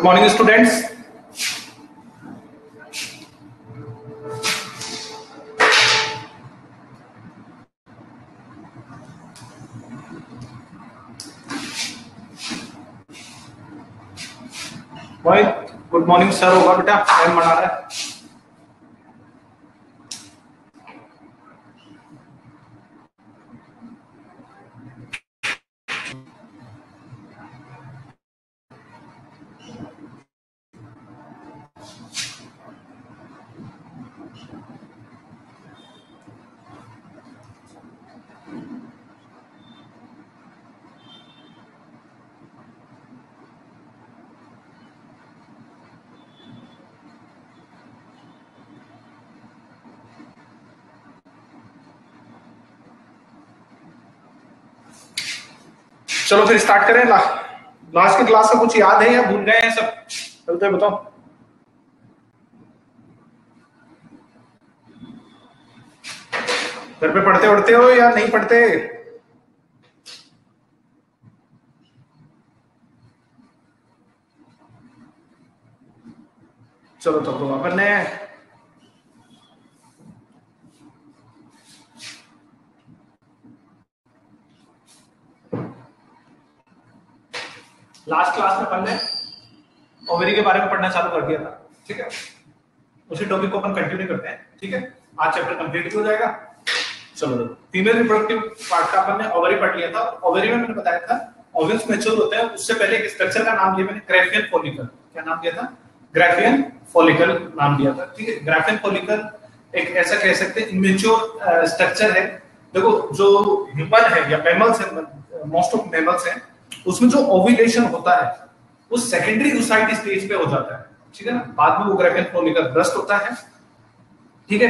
Morning students. भाई good morning sir होगा बेटा, टाइम मना रहा है। चलो फिर स्टार्ट करें। लास्ट की क्लास का कुछ याद है या भूल गए हैं सब? चलते बताओ। घर पे पढ़ते उड़ते हो या नहीं पढ़ते? चलो तो अपन ने लास्ट क्लास में अपन ने ओवेरी के बारे में पढ़ना चालू कर दिया था, ठीक है। उसी टॉपिक को अपन कंटिन्यू करते हैं, ठीक है। आज चैप्टर कंप्लीट हो जाएगा। चलो फीमेल रिप्रोडक्टिव पार्ट का अपन ने ओवरी पढ़ लिया था। ओवरी में मैंने बताया था ओवल्स मैच्योर होते हैं, उससे पहले एक स्ट्रक्चर का नाम दिया मैंने, ग्राफियन फॉलिकल। क्या नाम दिया था? ग्राफियन फॉलिकल नाम दिया था, ठीक है। ग्राफियन फॉलिकल एक ऐसा कह सकते हैं इमेच्योर स्ट्रक्चर है। देखो जो ह्यूमन है या मैमल्स है, मोस्ट ऑफ मैमल्स हैं, उसमें जो ओव्यूलेशन होता है वो सेकेंडरी oocyte स्टेज पे हो जाता है, ठीक है ना। बाद में वो ग्राफियन फॉलिकल ब्रस्ट होता है, ठीक है,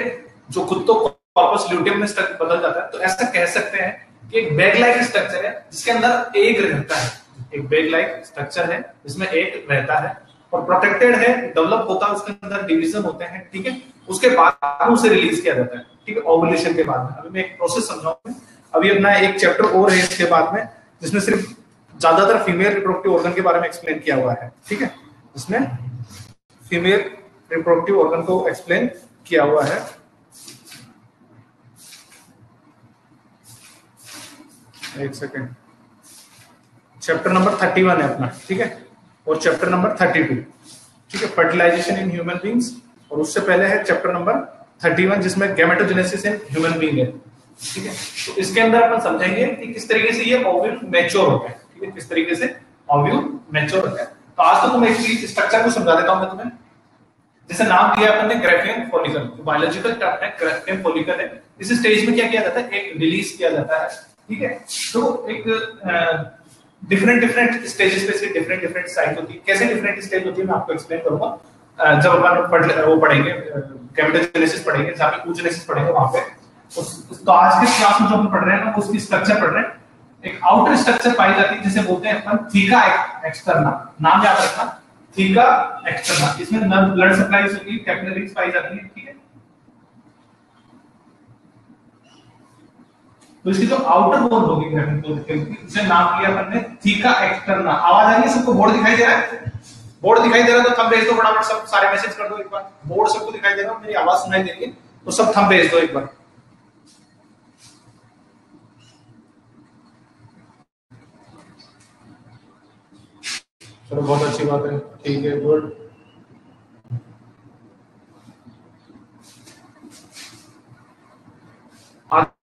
जो खुद तो कॉर्पस ल्यूटियम में बदल जाता है। तो ऐसा कह सकते हैं कि एक बैग लाइक स्ट्रक्चर है जिसके अंदर एग रहता है। एक बैग लाइक स्ट्रक्चर है जिसमें एग रहता है और प्रोटेक्टेड है, डेवलप होता है, उसके अंदर डिवीजन होते हैं, ठीक है। उसके बाद उसे रिलीज किया जाता है, ठीक है, ओव्यूलेशन के बाद में। अभी मैं एक प्रोसेस समझाऊंगा। अभी अपना एक चैप्टर और है इसके बाद में जिसमें सिर्फ ज्यादातर फीमेल रिप्रोडक्टिव ऑर्गन के बारे में एक्सप्लेन किया हुआ है, ठीक है। इसमें फीमेल रिप्रोडक्टिव ऑर्गन को एक्सप्लेन किया हुआ है। एक सेकेंड। चैप्टर नंबर 31 है अपना, ठीक है, और चैप्टर नंबर 32, ठीक है, फर्टिलाइजेशन इन ह्यूमन बींग्स। और उससे पहले है चैप्टर नंबर 31 जिसमें गैमेटोजेनेसिस इन ह्यूमन बींग है, ठीक है। तो इसके अंदर अपन समझेंगे कि किस तरीके से ये ओव्यूल मैच्योर होता है, ठीक है, किस तरीके से ओव्यूल मैच्योर होता है। तो आज तो तुम्हें एक स्ट्रक्चर को समझा देता हूं मैं तुम्हें। जैसे नाम दिया अपन ने ग्राफियन फॉलिकल, बायोलॉजिकल टर्म है, ग्राफियन फॉलिकल है। इस स्टेज में क्या किया जाता है? एक रिलीज किया जाता है, ठीक है। तो एक डिफरेंट डिफरेंट स्टेजेस पे इसकी डिफरेंट डिफरेंट साइज होती है। कैसे डिफरेंट स्टेज होती है मैं आपको एक्सप्लेन करूंगा जब अपन वो पढ़ेंगे, गैमेटोजेनेसिस पढ़ेंगे, जहां पे oogenesis पढ़ेंगे वहां पे। तो आज के क्लास में जो हम पढ़ रहे हैं ना, उसकी स्ट्रक्चर पढ़ रहे हैं। एक आउटर स्ट्रक्चर पाई जाती है जिसे बोलते हैं अपन थीका एक्सटर्ना। नाम याद रखना, थीका एक्सटर्ना। इसमें ब्लड सप्लाई होती है, कैपिलरीज पाई जाती है, ठीक है। तो इसकी जो आउटर वॉल होगी ग्राफियन फॉलिकल की, उसे नाम दिया अपन ने थीका एक्सटर्ना। आवाज आ रही है सबको? बोर्ड दिखाई दे रहा है? बोर्ड दिखाई दे रहा है तो थंब भेज दो फटाफट, सब सारे मैसेज कर दो एक बार। बोर्ड सबको दिखाई दे रहा है, मेरी आवाज सुनाई दे रही है तो सब थंब भेज दो एक बार। चलो बहुत अच्छी बात है, ठीक है, गुड।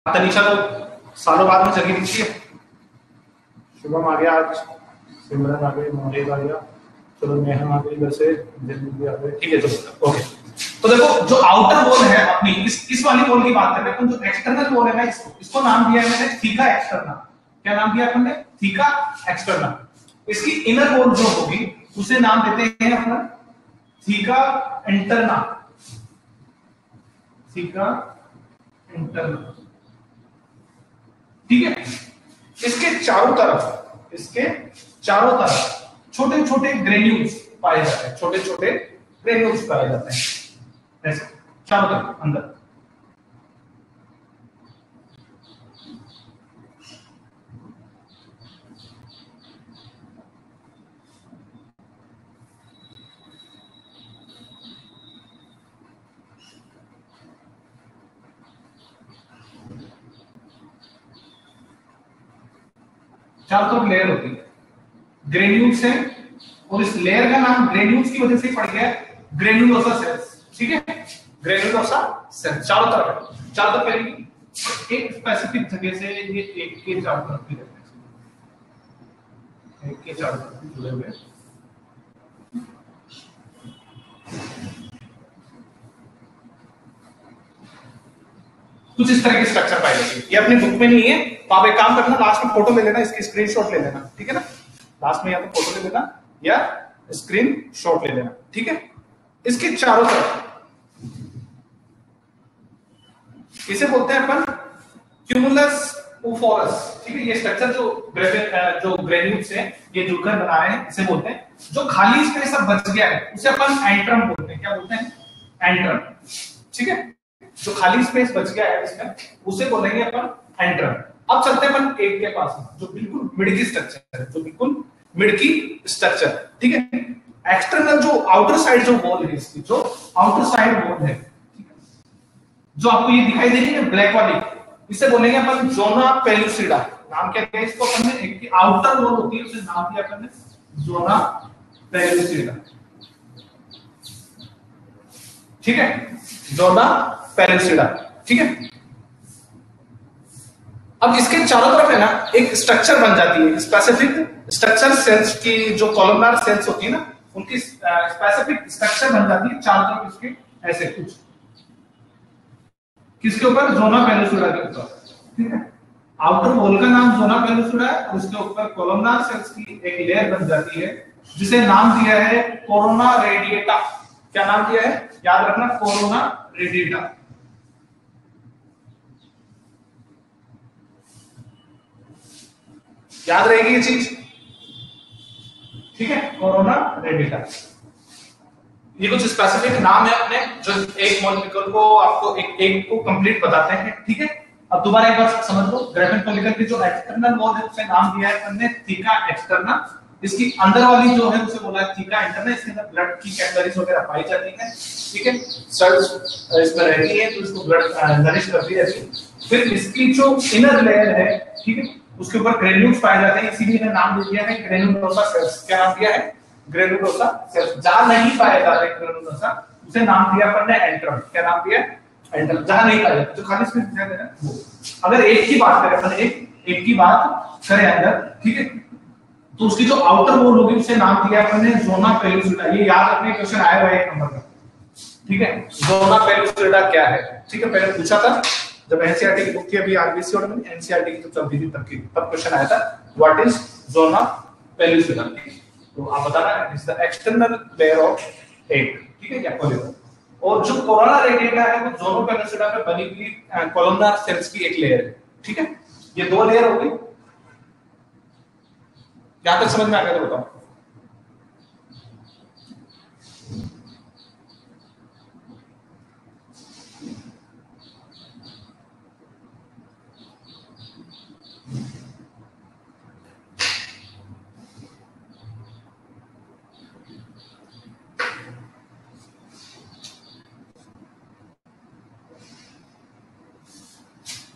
तनीषा तो सालों बाद में जगी दिखती है। शुभम आ गया आज, सिमरन आ गई, मोहित आ गया, चलो नेहा आ गई, वैसे भी आ गई, ठीक है। चलो ओके। तो देखो जो आउटर वॉल है अपनी, इस वाली वॉल की बात कर रहे हैं। जो एक्सटर्नल वॉल है ना, इसको नाम दिया है मैंने थीका एक्सटर्ना। क्या नाम दिया अपन ने? Theca externa. इसकी इनर वॉल जो होगी उसे नाम देते हैं अपना थीका इंटरना। थीका इंटरना, ठीक है। इसके चारों तरफ छोटे छोटे ग्रेन्यूल्स पाए जाते हैं, छोटे छोटे ग्रेन्यूल्स पाए जाते हैं ऐसे चारों तरफ अंदर। चारों तरफ लेयर होती है, ग्रेन्यूल्स है, और इस लेयर का नाम ग्रेन्यूल्स की वजह से ही पड़ गया ग्रेनुलोसा सेल्स। ठीक है, ग्रेनुलोसा सेल्स चारों तरफ है, चारों तरफ फैलेगी, एक स्पेसिफिक जगह से ये एक के चारों तरफ भी रहते हैं, एक के चारों तरफ जुड़े हुए। कुछ इस तरह की स्ट्रक्चर पाई जाती है, ये अपनी बुक में नहीं है, तो आप एक काम करना, लास्ट में फोटो ले लेना, इसकी स्क्रीनशॉट ले लेना, ठीक है ना, लास्ट में या तो फोटो ले लेना या स्क्रीनशॉट ले लेना, ठीक है। इसके चारों तरफ इसे बोलते हैं अपन क्यूमुलस ओफोरस, ठीक है। ये स्ट्रक्चर जो ग्रेन्यूल्स है ये जुड़कर बना रहे हैं, इसे बोलते हैं। जो खाली स्पेस अब बच गया है उसे अपन एंट्रम बोलते हैं, क्या बोलते हैं, एंट्रम, ठीक है। जो खाली स्पेस बच गया है इसमें उसे बोलेंगे अपन एंट्रम। अब चलते हैं अपन एक के पास, जो बिल्कुल मिड की स्ट्रक्चर है, जो बिल्कुल मिड की स्ट्रक्चर, ठीक है। एक्सटर्नल जो आउटर साइड जो वॉल है इसकी, जो आउटर साइड वॉल है, जो आपको ये दिखाई दे रही है ब्लैक वाली, इसे बोलेंगे अपन जोना पेलुसिडा। नाम क्या है इसको अपन ने, एक की आउटर वॉल होती है उसे नाम दिया अपन ने जोना पेलुसिडा, ठीक है, जोना पेलुसिडा, ठीक है। अब इसके चारों तरफ है ना एक स्ट्रक्चर बन जाती है, स्पेसिफिक स्ट्रक्चर सेल्स की, जो कॉलमनार सेल्स होती है ना उनकी स्पेसिफिक स्ट्रक्चर बन जाती है चारों तरफ इसके, ऐसे कुछ किसके ऊपर, जोना पेलुसिडा के ऊपर, ठीक है। आउटर वॉल का नाम जोना पेलुसिडा है, और उसके ऊपर कॉलमनार सेल्स की एक लेयर बन जाती है जिसे नाम दिया है कोरोना रेडिएटा। क्या नाम दिया है, याद रखना, कोरोना रेडिएटा। याद रहेगी ये चीज, ठीक है, कोरोना रेडिएटा। ये कुछ स्पेसिफिक नाम है अपने, जो एक मॉलिक्यूल को आपको एक को कंप्लीट बताते हैं, ठीक है। अब दोबारा एक बार समझ लो, ग्राफेन फॉलिकल की जो एक्सटर्नल वॉल है उसे नाम दिया है हमने थीका एक्सटर्ना, इसकी अंदर वाली जो है उसे बोला है थीका इंटरना, इसके अंदर ब्लड की कैपिलरीज वगैरह पाई जाती है, ठीक है, सेल्स इसमें रहती है तो इसको ब्लड नरिश करती रहती है। फिर इसकी जो इनर लेयर है, ठीक है, उसके ऊपर ग्रेन्यूल्स पाए जाते हैं, इसीलिए इन्हें नाम दे दिया है ग्रेनुलोसा सेल्स। क्या नाम दिया है, ग्रेनुलोसा सेल्स। जहां नहीं पाए जाते ग्रेनुलोसा उसे नाम दिया अपन ने एंट्रम। क्या नाम दिया, एंट्रम। जहां नहीं पाए जाते, जो खाली स्पेस दिया है वो। अगर एक की बात करें अपन, एक की बात करें अंदर, ठीक है, तो उसकी जो आउटर वॉल होगी उसे नाम दिया अपन ने जोना पेलुसिडा। ये याद रखने, क्वेश्चन आया हुआ है 1 नंबर का, ठीक है। जोना पेलुसिडा क्या है, ठीक है, पहले पूछा था जब एनसीईआरटी की बुक थी अभी आरबीसी और में एनसीईआरटी की तो चलती थी तब क्वेश्चन आया था, व्हाट इज जोना पेलुसिडा। तो आप बताना, is the external layer of egg, ठीक है, या कॉलम। और जो कोरोना रेडिएटा है वो जोना पेलुसिडा पे बनी हुई कॉलमनार सेल्स की एक लेयर है, ठीक है। ये 2 लेयर होगी, यहां तक समझ में आ गया तो बताओ।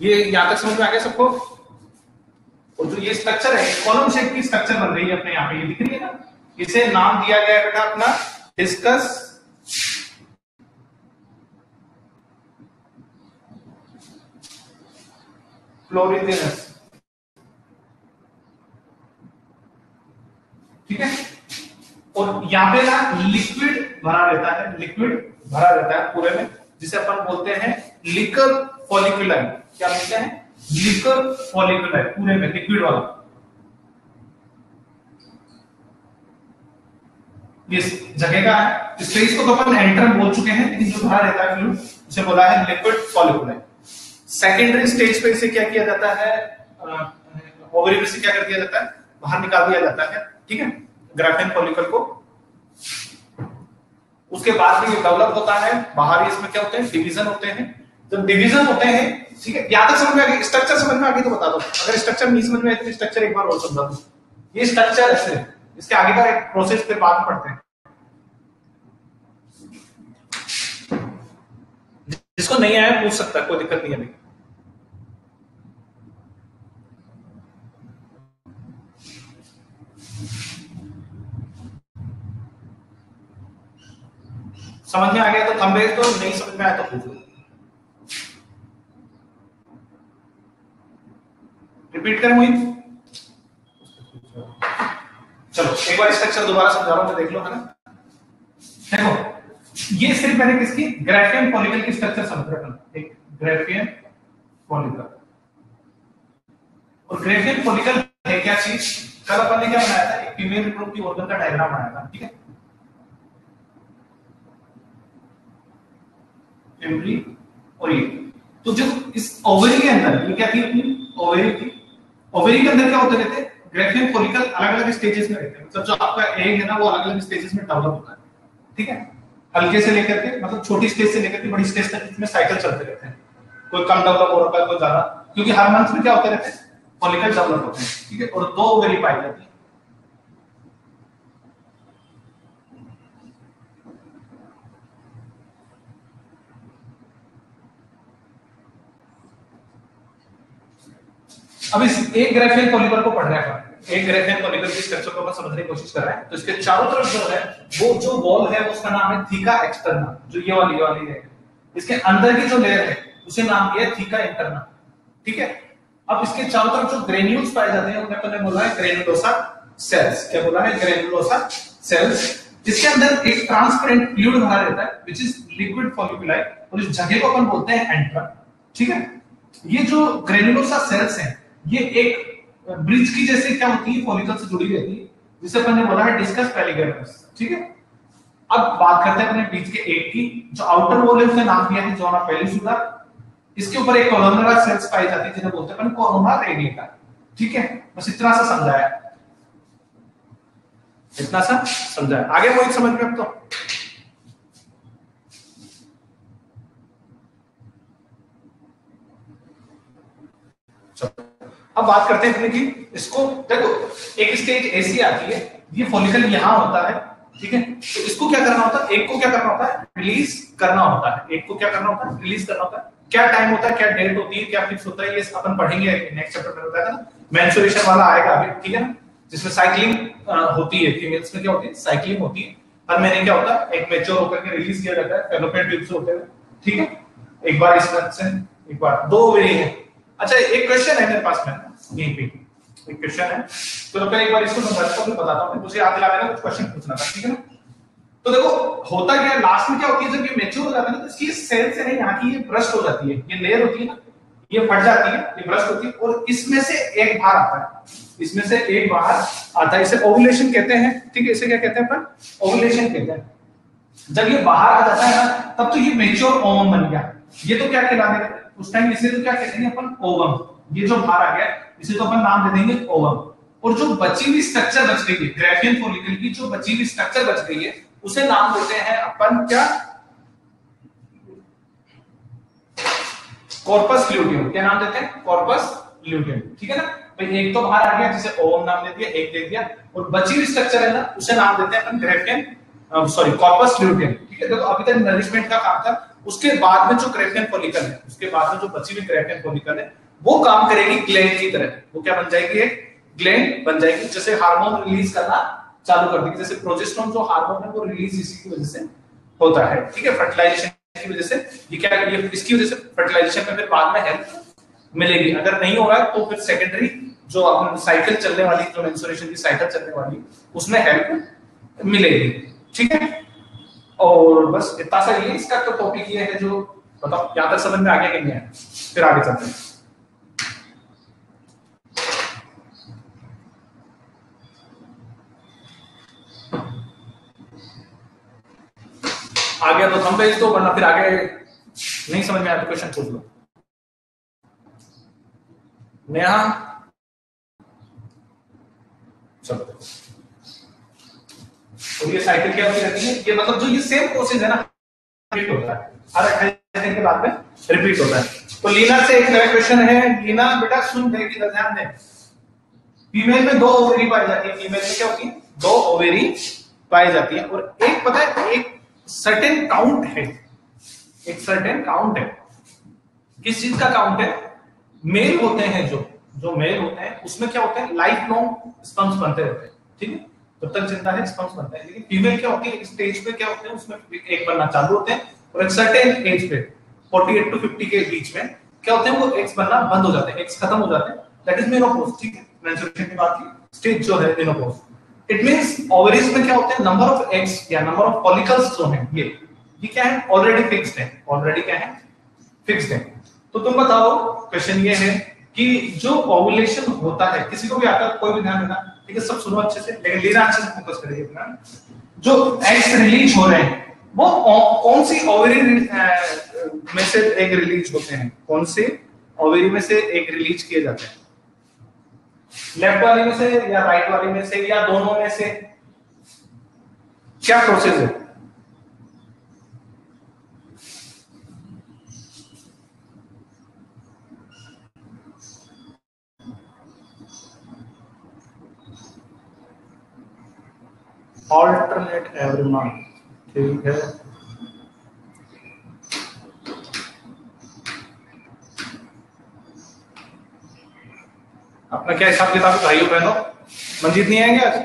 ये यहां तक समझ में आ गया सबको। और जो ये स्ट्रक्चर है, कॉलम शेप की स्ट्रक्चर बन रही है अपने यहाँ पे, ये दिख रही है ना, इसे नाम दिया गया है बेटा अपना डिस्कस फ्लोरिथिनस, ठीक है। और यहाँ पे ना लिक्विड भरा रहता है, लिक्विड भरा रहता है पूरे में, जिसे अपन बोलते हैं लिकर फॉलिकुलाई। क्या बोलते हैं, लिकर फॉलिकुलाई, पूरे में लिक्विड वाला। इस जगह का है, स्पेस को तो अपन एंट्रम बोल चुके हैं, लेकिन जो भरा रहता है फ्लूइड उसे बोला है लिक्विड फॉलिकुलाई। सेकेंडरी स्टेज पे इसे क्या किया जाता है, ओवरी में से क्या कर दिया जाता है, बाहर निकाल दिया जाता है, ठीक है, ग्राफेन फॉलिकल को। उसके बाद में ये डेवलप होता है, बाहर इसमें क्या होते हैं, डिवीजन होते हैं। जब डिवीजन होते हैं, ठीक है, यहां तक समझ में आ गया, स्ट्रक्चर समझ में आ गई तो बता दो, अगर स्ट्रक्चर नहीं समझ में आए तो स्ट्रक्चर एक बार और समझा दो। ये स्ट्रक्चर ऐसे, इसके आगे का एक प्रोसेस फिर बाद में पढ़ते हैं। जिसको नहीं आया पूछ सकता है, कोई दिक्कत नहीं है अभी। समझ में आ गया तो थंब भेज दो, नहीं समझ में आया तो पूछ लो। रिपीट करें मोहित? चलो एक बार स्ट्रक्चर दोबारा समझा रहा हूं, देख लो है ना। देखो ये सिर्फ मैंने किसकी ग्राफियन फॉलिकल की स्ट्रक्चर समझ रखा, एक ग्राफियन फॉलिकल। और ग्राफियन फॉलिकल है क्या चीज? कल अपन ने क्या बनाया था, एक फीमेल रिप्रोडक्टिव ऑर्गन का डायग्राम बनाया था, ठीक है। एम्ब्री और ये तो जो इस ओवरी के अंदर, ये क्या थी अपनी ओवरी थी। ओवरी के अंदर क्या होते रहते हैं ग्राफियन फॉलिकल, अलग अलग स्टेजेस में रहते हैं। मतलब जो आपका एग है ना वो अलग अलग स्टेजेस में डेवलप होता है, ठीक है। हल्के से लेकर के मतलब छोटी स्टेज से लेकर के बड़ी स्टेज तक इसमें साइकिल चलते रहते हैं। कोई कम डेवलप हो रहा है, कोई ज्यादा, क्योंकि हर मंथ में क्या होते रहते हैं फॉलिकल डेवलप होते हैं, ठीक है। और 2 ओवरी पाई जाती है। अब इस एक ग्राफियन फॉलिकल को पढ़ रहे हैं, एक ग्राफियन फॉलिकल की स्ट्रक्चर को अपन समझने की कोशिश कर रहे हैं। तो इसके चारों तरफ जो है वो जो वॉल है उसका नाम है थीका एक्सटर्ना, जो ये वाली है। इसके अंदर की जो लेयर है उसे नाम दिया है थीका इंटरना, ठीक है। अब इसके चारों तरफ जो ग्रेन्यूल्स पाए जाते हैं उन्हें अपन ने बोला है ग्रेनुलोसा सेल्स। क्या बोला है? ग्रेनुलोसा सेल्स, जिसके अंदर एक ट्रांसपेरेंट फ्लूइड भरा रहता है विच इज लिक्विड फॉलिकुलाई, और इस जगह को अपन बोलते हैं एंट्रम, ठीक है। ये जो ग्रेनुलोसा सेल्स हैं ये एक ब्रिज की जैसे क्या होती है फॉलिकल से जुड़ी रहती है, जिसे अपन ने बोला है डिस्कस पेलिगेमस, ठीक है। अब बात करते हैं अपने बीच के एक की, जो आउटर वॉल है उसका नाम दिया है जोना पेलिसुला। इसके ऊपर एक कोलोनर सेल्स पाई जाती है जिन्हें बोलते हैं अपन कोरोना रेडिएटा, ठीक है। बस इतना सा समझाया, इतना सा समझाया, आगे वो एक समझ में अब तो। अब बात करते हैं कि इसको देखो, एक स्टेज ऐसी आती है, ये फॉलिकल यहां होता है, ठीक है। तो इसको क्या करना होता है, एक को क्या करना होता है रिलीज करना होता है, एक को क्या करना होता है रिलीज करना होता है। क्या टाइम होता है, क्या डेट होती है, क्या फिक्स होता है, ये अपन पढ़ेंगे नेक्स्ट चैप्टर में, बताया ना मेंस्ट्रुएशन वाला आएगा आगे, ठीक है ना। जिसमें साइक्लिंग होती है, फीमेल्स में क्या होती है साइक्लिंग होती है। हर महीने क्या होता है एक मैच्योर होकर के रिलीज किया जाता है, फैलोपियन ट्यूब्स होते हैं, ठीक है। एक बार इस तरह से, एक बार 2 वेरी है। अच्छा एक क्वेश्चन है मेरे पास में यहीं पे, एक क्वेश्चन है, तो पहले एक बार इसको समझाता हूं, बताता हूं, मुझे याद दिलाने का कुछ क्वेश्चन पूछना था, ठीक है ना। तो देखो होता क्या है, लास्ट में क्या होती है जब ये मैच्योर हो जाता है ना, तो इसकी सेल से नहीं यहाँ की ये ब्रस्ट हो जाती है, ये लेयर होती है ना, ये फट जाती है, ये ब्रस्ट होती है, और इसमें से एक बाहर आता है, इसमें से एक बाहर आता है, इसे ओवुलेशन कहते हैं, ठीक है। इसे क्या कहते हैं अपन? ओवुलेशन कहते हैं। जब ये बाहर आ जाता है ना तब तो ये मैच्योर ओवम बन गया। ये तो क्या कहलाने का उस टाइम, इसे तो क्या कहते हैं अपन ओवम। ये जो बाहर आ गया इसे तो अपन नाम दे देंगे ओवम। और जो बची हुई स्ट्रक्चर बच गई है ग्राफियन फॉलिकल की, जो बची हुई स्ट्रक्चर बच गई है उसे नाम देते हैं अपन क्या, कॉर्पस ल्यूटियम। क्या नाम देते हैं? कॉर्पस ल्यूटियम, ठीक है ना। भाई एक तो बाहर आ गया जिसे ओवम नाम दे दिया, एक दे दिया, और बची हुई स्ट्रक्चर है ना उसे नाम देते हैं अपन ग्राफियन सॉरी कॉर्पस ल्यूटियम, ठीक है। देखो अभी तक नरिशमेंट का काम था, उसके बाद में जो ग्राफियन फॉलिकल है, उसके बाद में जो बची हुई ग्राफियन फॉलिकल है वो काम करेगी ग्लैंड की तरह। वो क्या बन जाएगी? एक ग्लैंड बन जाएगी, जैसे हार्मोन रिलीज करना चालू कर देगी। जैसे प्रोजेस्टेरोन जो हार्मोन है वो रिलीज इसी की वजह से होता है, ठीक है, फर्टिलाइजेशन की वजह से। ये क्या, ये इसकी वजह से फर्टिलाइजेशन में फिर बाद में हेल्प मिलेगी। अगर नहीं हो रहा है तो फिर सेकेंडरी जो अपन साइकिल चलने वाली, जो मेंस्ट्रुएशन की साइकिल चलने वाली, उसमें हेल्प मिलेगी, ठीक है। और बस इतना सा ये इसका तो टॉपिक ये है, जो बताओ यहां तक समझ में आ गया कि नहीं है? फिर आगे चलते हैं। आ गया तो हम भेज दो, वरना फिर आगे नहीं समझ में आया तो क्वेश्चन पूछ लो। नेहा चलो देखो, तो ये साइकिल क्या होती रहती है, ये मतलब जो ये सेम प्रोसेस है ना रिपीट होता है, हर 28 दिन के बाद में रिपीट होता है। तो लीना से एक नया क्वेश्चन है। लीना बेटा सुन देगी, ध्यान दे। फीमेल में 2 ओवेरी पाई जाती है, फीमेल में क्या होती है 2 ओवेरी पाई जाती है, और एक पता है एक सर्टेन काउंट है, एक सर्टेन काउंट है। किस चीज का काउंट है? मेल होते हैं जो मेल होते हैं उसमें क्या होते हैं लाइफ लॉन्ग स्पर्म्स बनते रहते हैं, ठीक है। जब तक जिंदा है स्पर्म्स बनते हैं। लेकिन फीमेल क्या होती है, एक स्टेज पे क्या होते हैं, उसमें एग बनना चालू होते हैं और एक सर्टेन एज पे 48 टू 50 के बीच में क्या होते हैं, वो एग्स बनना बंद हो जाते हैं, एग्स खत्म हो जाते हैं। That is menopause. ठीक है, मेंस्ट्रुएशन के बाद की स्टेज जो है मेनोपॉज। इट मींस ओवरीज में क्या होते हैं, नंबर ऑफ एग्स या नंबर ऑफ फॉलिकल्स जो हैं ये क्या है, ऑलरेडी फिक्स्ड है, ऑलरेडी क्या है, फिक्स्ड है। तो तुम बताओ, क्वेश्चन ये है कि जो ओवुलेशन होता है, किसी को भी आता है, कोई भी ध्यान देना, ठीक है, सब सुनो अच्छे से, लेकिन लीना अच्छे से फोकस करिए अपना। जो एग्स रिलीज हो रहे हैं वो कौन सी ओवरी में से एग रिलीज होते हैं, कौन से ओवरी में से एग रिलीज किए जाते हैं, लेफ्ट वाली में से या राइट वाली में से या दोनों में से, क्या प्रोसेस है? Alternate every month. ठीक है, अपना क्या हिसाब किताब है भाइयों बहनों? मंजीत नहीं आएंगे आज?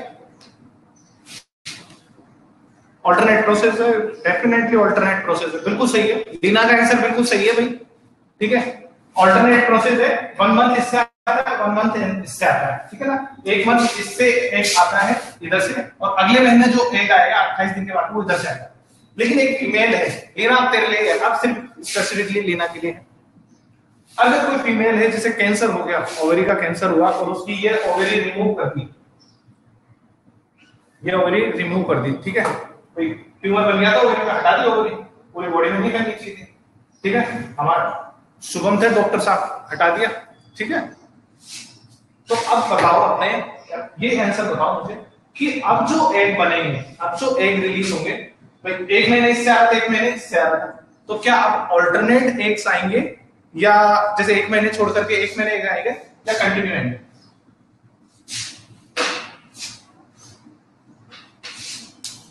ऑल्टरनेट प्रोसेस है, डेफिनेटली ऑल्टरनेट प्रोसेस है, बिल्कुल सही है। लीना का आंसर बिल्कुल सही है भाई। ठीक है, ऑल्टरनेट प्रोसेस है। 1 मंथ इससे आता है, 1 मंथ इससे आता है, ठीक है ना। 1 मंथ इससे एक आता है इधर से, और अगले महीने जो एक आएगा 28 दिन के बाद वो इधर से आएगा। लेकिन एक फीमेल है, लीना आप तेरे लिए है, अब सिर्फ स्पेसिफिकली लीना के लिए है। अगर कोई फीमेल है जिसे कैंसर हो गया, ओवरी का कैंसर हुआ और उसकी ये ओवरी रिमूव कर दी, ये ओवरी रिमूव कर दी, ठीक है, कोई ट्यूमर बन गया था ओवरी में, हटा दी ओवरी, पूरी बॉडी में नहीं करनी चाहिए थी, ठीक है, हमारा शुभम थे डॉक्टर साहब, हटा दिया, ठीक है। तो अब बताओ अपने ये आंसर बताओ मुझे कि अब जो एग बनेंगे, अब जो एग रिलीज होंगे, भाई 1 महीने इससे आ रहा था, 1 महीने इससे आ रहा था, तो क्या अब ऑल्टरनेट एग्स आएंगे या जैसे 1 महीने छोड़ करके 1 महीने एग आएंगे या कंटिन्यू आएंगे?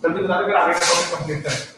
जल्दी बता दो फिर आगे का टॉपिक कंप्लीट करें।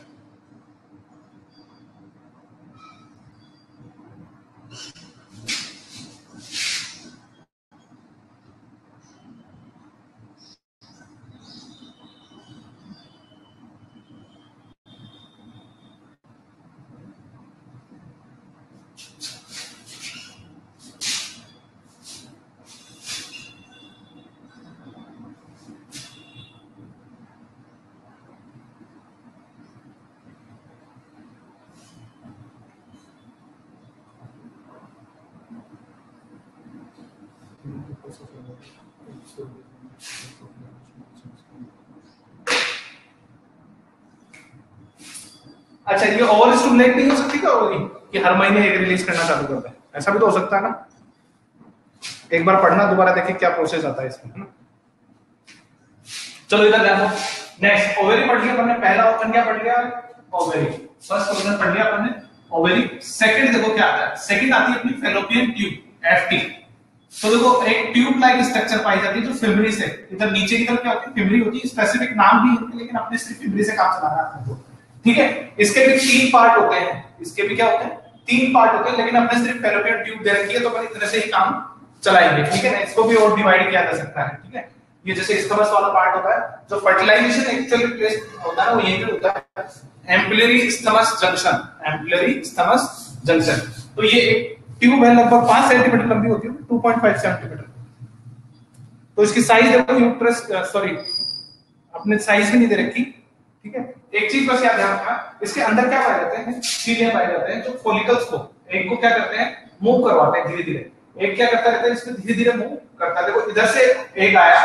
अच्छा, ये ओवर स्टिमुलेट नहीं हो सकती क्या ओवरी कि हर महीने एक रिलीज करना चालू करता है? ऐसा भी तो हो सकता है ना। एक बार पढ़ना, दोबारा देखिए क्या प्रोसेस आता है इसमें, है ना। चलो इधर ध्यान दो। नेक्स्ट ओवरी पढ़ लिया हमने, पहला ऑप्शन क्या पढ़ लिया? ओवरी। फर्स्ट ऑप्शन पढ़ लिया हमने ओवरी। सेकंड देखो क्या आता है, सेकंड आती है अपनी फैलोपियन ट्यूब, एफटी। तो देखो एक ट्यूब लाइक स्ट्रक्चर पाई जाती है जो फिब्री से, इधर नीचे की तरफ क्या होती है, फिब्री होती है, स्पेसिफिक नाम भी है लेकिन अपने सिर्फ फिब्री से काम चलाना है आपको, ठीक है। इसके भी 3 पार्ट होते हैं, इसके भी क्या होते हैं, 3 पार्ट होते हैं, लेकिन अपने सिर्फ फैलोपियन ट्यूब दे रखी है तो अपन इतने से ही काम चलाएंगे, ठीक है ना। इसको भी और डिवाइड किया जा सकता है, ठीक है। ये जैसे स्टमस वाला पार्ट होता है, जो फर्टिलाइजेशन एक्चुअली प्लेस होता है वो यहीं पे होता है, एम्पुलरी स्टमस जंक्शन, एम्पुलरी स्टमस जंक्शन। तो ये एक ट्यूब है, लगभग 5 सेंटीमीटर लंबी होती है, 2.5 सेंटीमीटर। तो इसकी साइज देखो, यूट्रस सॉरी अपने साइज भी नहीं दे रखी, ठीक है। एक चीज बस याद रखना, इसके अंदर क्या पाए जाते हैं, सीलिया पाए जाते हैं, जो फॉलिकल्स को, एग को क्या करते हैं, मूव करवाते हैं धीरे धीरे। एग क्या करता रहता है, इसको धीरे धीरे मूव करता है। देखो इधर से एग आया,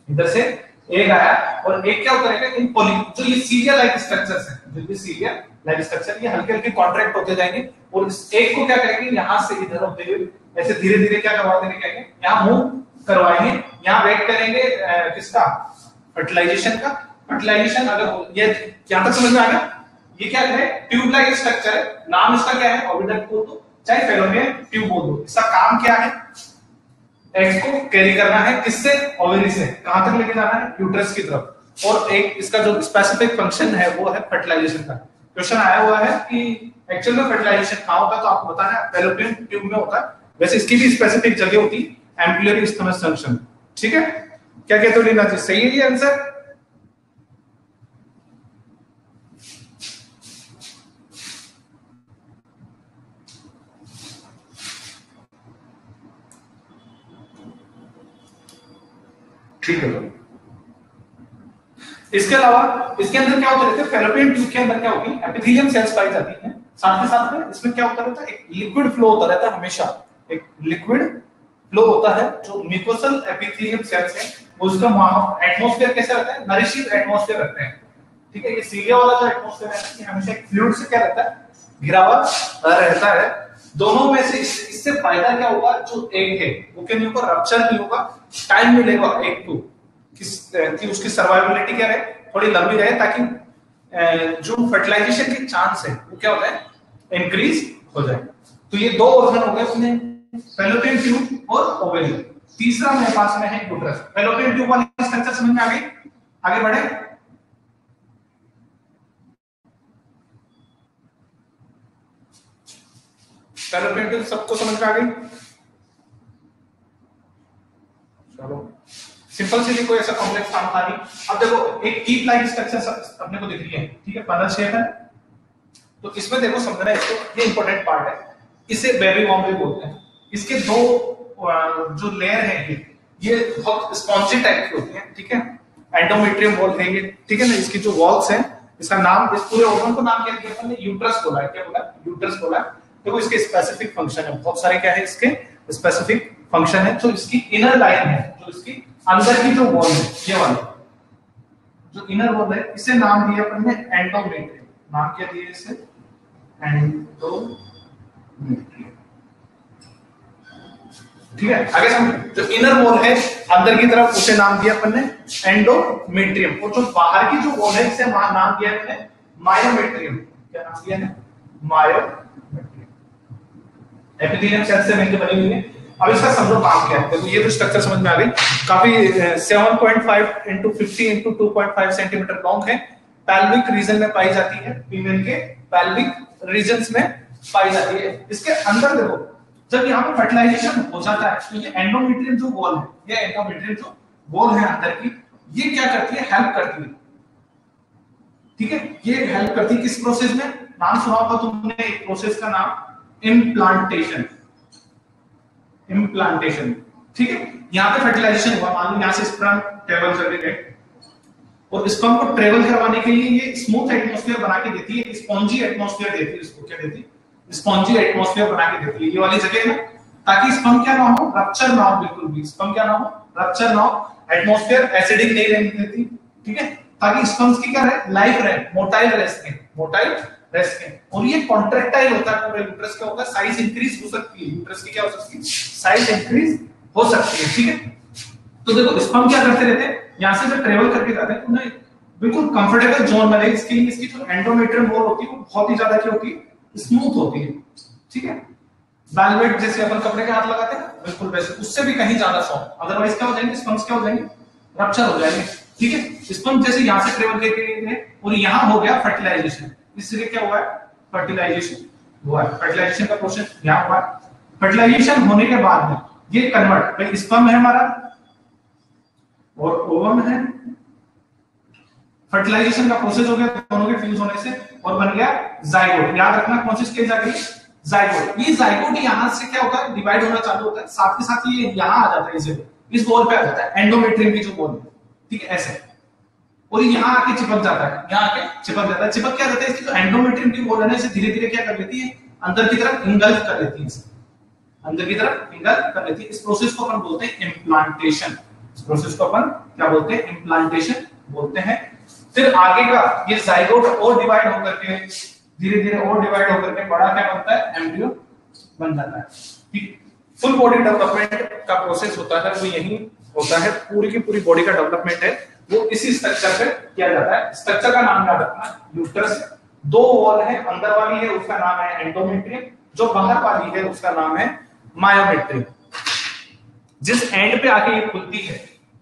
इधर से एग आया, और एग क्या होता है, इन जो ये सीलिया लाइक स्ट्रक्चर्स हैं, जो ये सीलिया लाइक स्ट्रक्चर, ये हल्के हल्के कॉन्ट्रैक्ट होते जाएंगे, और इस एग को क्या करेंगे, यहां से इधर होते हुए ऐसे धीरे धीरे क्या करवाते रहेंगे, यहाँ मूव करवाएंगे, यहाँ वेट करेंगे किसका, फर्टिलाइजेशन का। फर्टिलाइजेशन अगर ये यहां तक समझ में आ गया, ये क्या है, ट्यूब लाइक स्ट्रक्चर है, नाम इसका क्या है, ऑर्बिटल बोल दो चाहे फैलोपियन ट्यूब बोल दो। इसका काम क्या है, एग्स को कैरी करना है, किससे, ओवरी से, कहां तक लेके जाना है, यूट्रस की तरफ। और एक इसका जो स्पेसिफिक फंक्शन है वो है फर्टिलाइजेशन का। क्वेश्चन आया हुआ है कि एक्चुअल में फर्टिलाइजेशन कहां होता है, तो आपको बताना है फैलोपियन ट्यूब में होता है। वैसे इसकी भी स्पेसिफिक जगह होती है, एम्पुलरी स्टमस जंक्शन, ठीक है। क्या कहते हो लीना जी, सही है ये आंसर? ठीक है। इसके अलावा इसके अंदर क्या होता रहता है, फैलोपियन ट्यूब के अंदर क्या होगी, एपिथेलियम सेल्स पाई जाती हैं। साथ के साथ में इसमें क्या होता रहता है, एक लिक्विड फ्लो होता रहता है हमेशा, एक लिक्विड फ्लो होता है। जो म्यूकोसल एपिथेलियम सेल्स है उसका एटमॉस्फेयर कैसा रहता है, नरिशिंग एटमॉस्फेयर रहता है। ठीक है, ये सीलिया वाला जो एटमॉस्फेयर है ये हमेशा एक फ्लूइड से क्या रहता है, घिरा हुआ रहता है। दोनों में से इससे फायदा क्या होगा, जो एग है वो क्या नहीं होगा, रप्चर नहीं होगा, टाइम मिलेगा एग को कि उसकी सर्वाइवबिलिटी क्या रहे, थोड़ी लंबी रहे, ताकि जो फर्टिलाइजेशन के चांस है वो क्या होता है, इंक्रीज हो जाए। तो ये दो ऑर्गन हो गए उसमें, फैलोपियन ट्यूब और ओवेरियन। तीसरा मेरे पास में है यूट्रस। फैलोपियन ट्यूब वाली स्ट्रक्चर समझ में आ गई? आगे बढ़े। फैलोपियन ट्यूब सबको समझ में आ गई? चलो, सिंपल सी, कोई ऐसा कॉम्प्लेक्स काम था नहीं। अब देखो एक कीप लाइक स्ट्रक्चर अपने को दिख रही है, ठीक है, फनल शेप है। तो इसमें देखो समझना है इसको, ये इंपॉर्टेंट पार्ट है, इसे बेबी वॉर्म भी बोलते हैं। इसके दो जो लेयर है ये बहुत स्पॉन्जी टाइप की होती है, ठीक है, एंडोमेट्रियम वॉल है ये, ठीक है ना। इसकी जो वॉल्स हैं, इसका नाम, इस पूरे ऑर्गन को नाम क्या दिया अपन ने, यूट्रस बोला है। क्या बोला? यूट्रस बोला है। देखो इसके स्पेसिफिक फंक्शन है, बहुत सारे क्या है इसके स्पेसिफिक फंक्शन है। जो इसकी इनर लाइन है, जो इसकी अंदर की जो वॉल है, ये वाली जो इनर वॉल है, इसे नाम दिया अपन ने एंडोमेट्रियम। नाम क्या दिया इसे? एंडोमेट्रियम। ठीक है, आगे समझ। जो इनर वॉल है अंदर की तरफ, उसे नाम दिया अपन ने एंडोमेट्रियम। और जो बाहर की जो वॉल है, इसे नाम दिया अपन ने मायोमेट्रियम। क्या नाम दिया है? मायोमेट्रियम। एपिथेलियम सेल से मिलकर बनी हुई है। अब इसका समझो काम क्या है। देखो ये तो स्ट्रक्चर समझ में आ गई, काफी 7.5 into 50 into 2.5 सेंटीमीटर लॉन्ग है। पैल्विक रीजन में पाई जाती है, फीमेल के पैल्विक रीजन्स में पाई जाती है। इसके अंदर देखो, जब यहाँ पे फर्टिलाइजेशन हो जाता है तो ये एंडोमेट्रियम जो वॉल है, ये एंडोमेट्रियम जो वॉल है अंदर की, ये क्या करती है, हेल्प करती है। ठीक है, ये हेल्प करती है किस प्रोसेस में? नाम सुना होगा तुमने एक प्रोसेस का नाम, इम्प्लांटेशन। इम्प्लांटेशन, ठीक है। यहाँ पे फर्टिलाइजेशन हुआ, मान लो यहाँ से स्पर्म ट्रेवल कर गए, और स्पर्म को ट्रेवल करवाने के लिए ये स्मूथ एटमॉस्फेयर बना के देती है, स्पॉन्जी एटमॉस्फेयर देती है। इसको क्या देती है? स्पॉन्जी एटमॉस्फेयर बना के देती है, ये वाली जगह ना, ताकि स्पर्म क्या ना हो, रप्चर ना हो, बिल्कुल भी स्पर्म क्या ना हो, रप्चर ना हो। एटमॉस्फेयर एसिडिक नहीं रहने देती, ठीक है, ताकि स्पर्म्स की क्या रहे, लाइफ रहे, मोटाइल रह सके, मोटाइल रह सके। और ये कॉन्ट्रैक्टाइल होता है पूरे यूट्रस का, होगा साइज इंक्रीज हो सकती है, यूट्रस की क्या हो सकती है, साइज इंक्रीज हो सकती है, ठीक है। तो देखो स्पर्म क्या करते रहते हैं, यहां से जब ट्रेवल करके जाते हैं, उन्हें बिल्कुल कंफर्टेबल जोन में रहे, इसके लिए इसकी जो एंडोमेट्रियम वॉल होती है वो बहुत ही ज्यादा क्या होती है, स्मूथ होती है, ठीक है। वेलवेट जैसे अपन कपड़े के हाथ लगाते हैं, बिल्कुल वैसे, उससे भी कहीं ज्यादा सॉफ्ट। अदरवाइज क्या हो जाएंगे, स्पर्म्स क्या हो जाएंगे, रप्चर हो जाएंगे, ठीक है। स्पर्म जैसे यहां से ट्रेवल करके गए और यहां हो गया फर्टिलाइजेशन, इसलिए क्या हुआ है, फर्टिलाइजेशन हुआ है। फर्टिलाइजेशन का प्रोसेस यहां हुआ है। फर्टिलाइजेशन होने के बाद में ये कन्वर्ट, भाई स्पर्म है हमारा और ओवम है, फर्टिलाइजेशन का प्रोसेस हो गया दोनों के फ्यूज होने से, और बन गया जाइगोट। याद रखना कौन सी स्टेज आ गई, जाइगोट। ये जाइगोट यहां से क्या होता है, डिवाइड होना चालू होता है, साथ के साथ ये यहां आ जाता है, इस वॉल पे आ जाता है, एंडोमेट्रियम की जो वॉल है, ठीक है, ऐसे, और यहां आके चिपक जाता है, यहां आके चिपक जाता है। चिपक क्या जाता है, इसकी जो एंडोमेट्रियम की वॉल है इसे धीरे धीरे क्या कर लेती है, अंदर की तरफ इंगल्फ कर लेती है, अंदर की तरफ इंगल्फ कर लेती है। इस प्रोसेस को अपन बोलते हैं इम्प्लांटेशन। इस प्रोसेस को अपन क्या बोलते हैं, इम्प्लांटेशन बोलते हैं। फिर आगे का ये जाइगोट और डिवाइड होकर के धीरे धीरे और डिवाइड होकर के बड़ा क्या बनता है, एम्ब्रियो बन जाता है, ठीक। फुल बॉडी डेवलपमेंट का प्रोसेस होता है वो यही होता है, पूरी की पूरी बॉडी का डेवलपमेंट है वो इसी स्ट्रक्चर पे किया जाता है। स्ट्रक्चर का नाम याद रखना, यूट्रस। दो वॉल है, अंदर वाली है उसका नाम है एंडोमेट्रियम, जो बाहर वाली है उसका नाम है मायोमेट्रियम। जिस एंड पे आके ये खुलती है,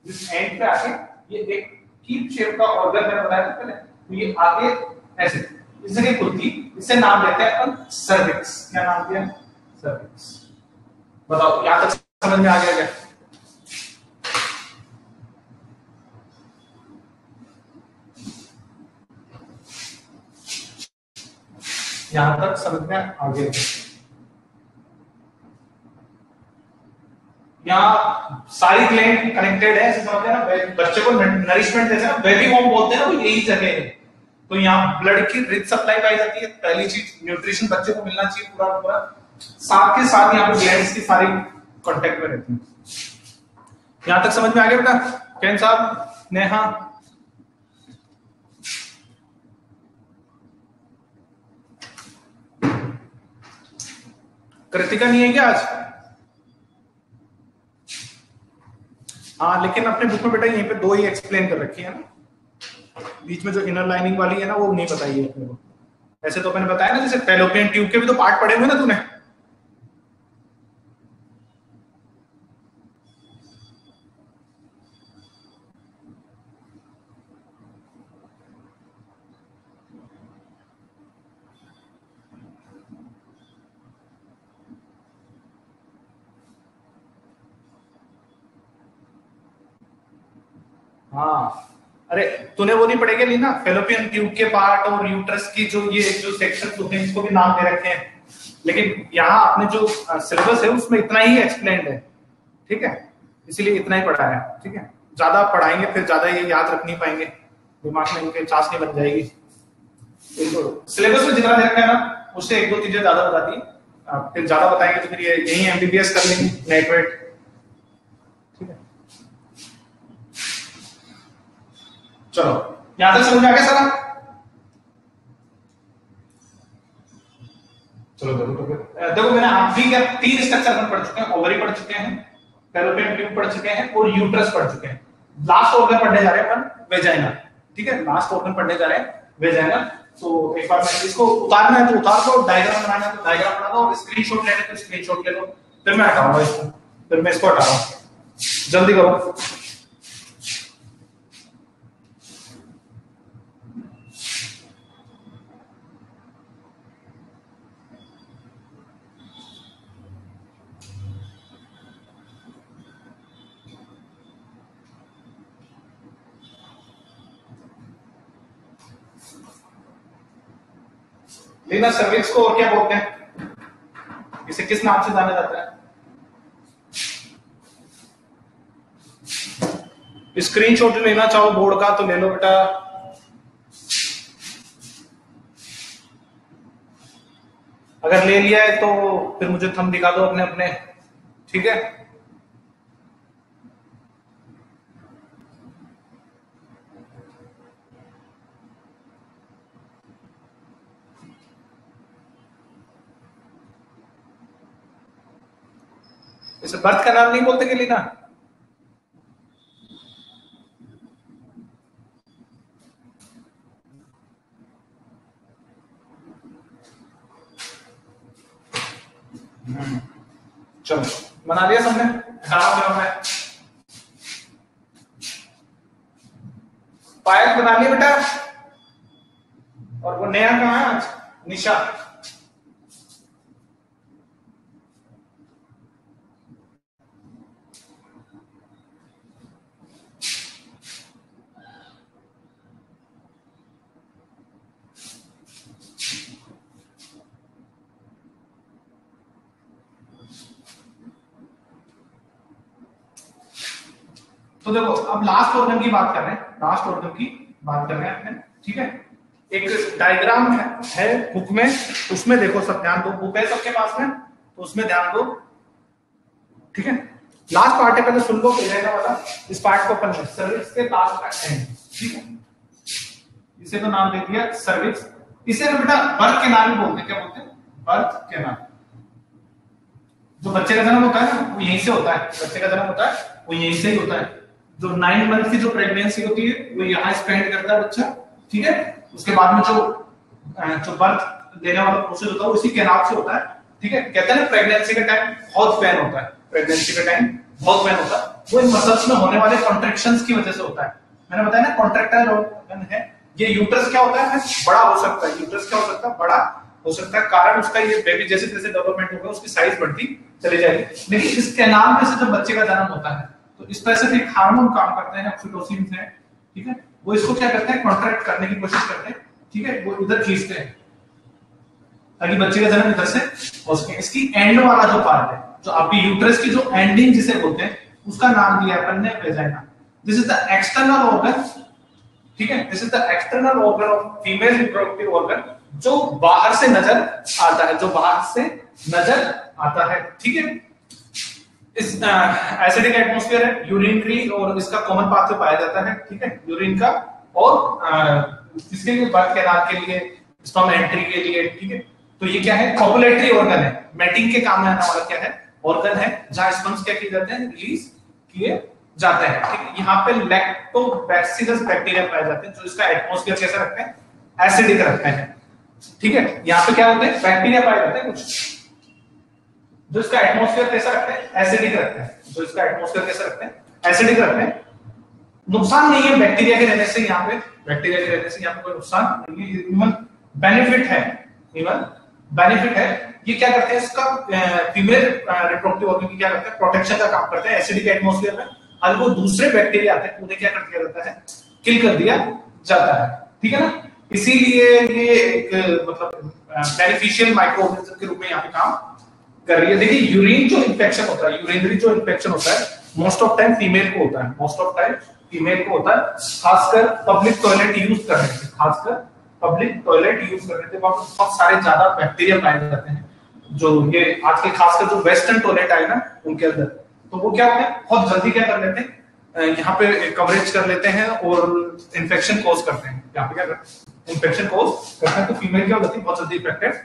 जिस एंड पे आके ये एक कीप शेप का ऑर्गन है, बताया था पहले, तो ये आगे ऐसे इस जगह खुलती, इसे नाम देते हैं अपन सर्विक्स। क्या नाम दिया, सर्विक्स। बताओ यहां तक समझ में आ गया क्या? यहां तक समझ में आ गया? यहाँ सारी ग्लैंड कनेक्टेड है, समझते हैं ना, बच्चे को नरिशमेंट देते हैं ना, बेबी होम बोलते हैं ना, वो यही जगह है। तो यहाँ ब्लड की रिच सप्लाई पाई जाती है, पहली चीज न्यूट्रिशन बच्चे को मिलना चाहिए पूरा पूरा, साथ के साथ यहाँ पे ग्लैंड्स की सारी कांटेक्ट में रहती है। यहां तक समझ में आ गया बेटा? कैन साहब, नेहा, कृतिका नहीं है क्या आज? हाँ, लेकिन अपने बुक में बेटा यहीं पे दो ही एक्सप्लेन कर रखी है ना, बीच में जो इनर लाइनिंग वाली है ना वो नहीं बताई है अपने को। ऐसे तो मैंने बताया ना, जैसे फैलोपियन ट्यूब के भी तो पार्ट पढ़े हुए ना तूने। हाँ, अरे तूने वो नहीं पढ़ेगा नहीं ना, फेलोपियन ट्यूब के पार्ट और यूट्रस की जो सेक्शन होते हैं इसको भी नाम दे रखे हैं, लेकिन यहाँ आपने जो सिलेबस है उसमें इतना ही एक्सप्लेन्ड है, ठीक है, इसीलिए इतना ही पढ़ा है, ठीक है। ज्यादा पढ़ाएंगे फिर ज्यादा ये याद रख नहीं पाएंगे, दिमाग में इनके चाशनी बन जाएगी। सिलेबस में जितना दे रखा है ना उससे एक दो चीजें ज्यादा बता दी, फिर ज्यादा बताएंगे तो फिर यही एमबीबीएस कर लेंगे नेटवेट, ठीक है। चलो यहां तक समझ में आ गया सारा? चलो देखो मैंने आप भी क्या 3 स्ट्रक्चर पढ़ चुके हैं, ओवरी पढ़ चुके हैं, फैलोपियन ट्यूब पढ़ चुके हैं और यूट्रस पढ़ चुके हैं। लास्ट ऑर्गन पढ़ने जा रहे हैं अपन वेजाइना, ठीक है, लास्ट ऑर्गन पढ़ने जा रहे हैं वेजाइना। तो एक बार मैं इसको उतारना है तो उतार दो, डायग्राम बनाना है तो डायग्राम बना दो, और स्क्रीनशॉट लेना है तो स्क्रीनशॉट ले लो, फिर मैं हटाऊंगा इसको, फिर मैं इसको हटा रहा हूं, जल्दी करो। लेना सर्विक्स को और क्या बोलते हैं, इसे किस नाम से जाना जाता है? स्क्रीनशॉट लेना चाहो बोर्ड का तो ले लो बेटा, अगर ले लिया है तो फिर मुझे थंब दिखा दो अपने अपने, ठीक है। इसे बर्थ का नाम नहीं बोलते के लिए ना, चलो बना दिया सबने, पायक बना लिया बेटा, और वो नया कहाँ है आज? निशा, तो देखो अब लास्ट ऑर्गन की बात कर रहे हैं, लास्ट ऑर्गन की बात कर रहे हैं, ठीक है। एक डायग्राम है बुक में, उसमें देखो सब ध्यान दो, बुक है सबके पास में तो उसमें ध्यान दो, ठीक है। लास्ट पार्ट है, पहले सुन लो पहले वाला, इस पार्ट को अपन सर्विक्स के लास्ट पार्ट है, ठीक है। इसे तो नाम दे दिया सर्विक्स, इसे ना बेटा बर्थ कैनाल बोलते हैं, क्या बोलते हैं? Birth canal. जो बच्चे का जन्म होता है ना वो यहीं से होता है, बच्चे का जन्म होता है वो यहीं से ही होता है, जो 9 मंथ की जो प्रेगनेंसी होती है वो यहाँ स्पेंड करता है बच्चा, ठीक है। उसके बाद में जो बर्थ देने वाला प्रोसेस होता है उसी कैनाल से होता है, ठीक है। कहते हैं ना प्रेगनेंसी का टाइम बहुत पेन होता है, प्रेगनेंसी का टाइम बहुत पेन होता है, वो इन मसल्स में होने वाले कॉन्ट्रैक्शंस की वजह से होता है। मैंने बताया ना कॉन्ट्रैक्टाइल ऑर्गन है ये। यूट्रस क्या होता है? बड़ा हो सकता है, यूट्रस क्या हो सकता है? बड़ा हो सकता है, कारण उसका ये बेबी जैसे जैसे डेवलपमेंट होगा उसकी साइज बढ़ती चली जाएगी। लेकिन इस कैनाल में से जब बच्चे का जन्म होता है तो स्पेसिफिक हार्मोन काम करते हैं, ऑक्सीटोसिन है, ठीक है, वो इसको क्या करते हैं? कॉन्ट्रैक्ट करने की कोशिश करते हैं, ठीक है, वो इधर खींचते हैं, ताकि बच्चे का जन्म इधर से हो सके। इसकी एंड वाला जो पार्ट है, जो आपकी यूट्रस की जो एंडिंग जिसे बोलते हैं, उसका नाम दिया है अपन ने vagina. This is the external organ, ठीक है, this is the external organ of female reproductive organ, जो बाहर से नजर आता है, जो बाहर से नजर आता है, ठीक है। इस एसिडिक एटमॉस्फेयर है, यूरिनरी और इसका कॉमन पाथ में पाया जाता है, ठीक है, यूरिन का, और इसके लिए बर्थ कैनाल के लिए, स्पर्म एंट्री के लिए, ठीक है। तो ये क्या है, कॉपुलेटरी ऑर्गन है, मैटिंग के काम में आने वाला क्या है, ऑर्गन है, जहां स्पर्म्स क्या किए जाते हैं, रिलीज किए जाते हैं, ठीक है। यहाँ पे लैक्टोबैसिलस बैक्टीरिया पाए जाते हैं, जो इसका एटमॉस्फेयर कैसा रखते हैं, एसिडिक रखते हैं, ठीक है। यहाँ पे क्या होते हैं, बैक्टीरिया पाए जाते हैं कुछ, जो इसका एटमॉस्फेयर कैसा रखते हैं, एसिडिक रखते हैं, जो इसका एटमॉस्फेयर कैसा रखते हैं, एसिडिक रखते हैं। नुकसान नहीं है बैक्टीरिया के रहने से, यहाँ पे बैक्टीरिया के रहने से यहाँ पे कोई नुकसान नहीं है, इवन बेनिफिट है, इवन बेनिफिट है। ये क्या करते हैं, इसका फीमेल रिप्रोडक्टिव ऑर्गन की क्या करते हैं, प्रोटेक्शन का काम करते हैं एसिडिक एटमॉस्फेयर में। अगर वो दूसरे बैक्टीरिया आते हैं, उन्हें क्या कर दिया जाता है, किल कर दिया जाता है, ठीक है ना। इसीलिए ये एक मतलब बेनिफिशियल माइक्रो ऑर्गेनिज्म के रूप में यहाँ पे काम कर रही है। देखिए यूरिन जो इन्फेक्शन होता है, यूरिनरी जो इन्फेक्शन होता है, मोस्ट ऑफ टाइम फीमेल को होता है, मोस्ट ऑफ टाइम फीमेल को होता है, खासकर पब्लिक टॉयलेट यूज करने से, खासकर पब्लिक टॉयलेट यूज करने से बहुत सारे ज्यादा बैक्टीरिया पाए जाते हैं, जो ये आज के खासकर जो वेस्टर्न टॉयलेट आए ना उनके अंदर, तो वो क्या होते हैं, बहुत जल्दी क्या कर लेते हैं, यहाँ पे कवरेज कर लेते हैं और इन्फेक्शन कॉज करते हैं, यहाँ पे क्या करते हैं, इन्फेक्शन कॉज करते हैं, तो फीमेल क्या होती है, बहुत जल्दी इन्फेक्टेड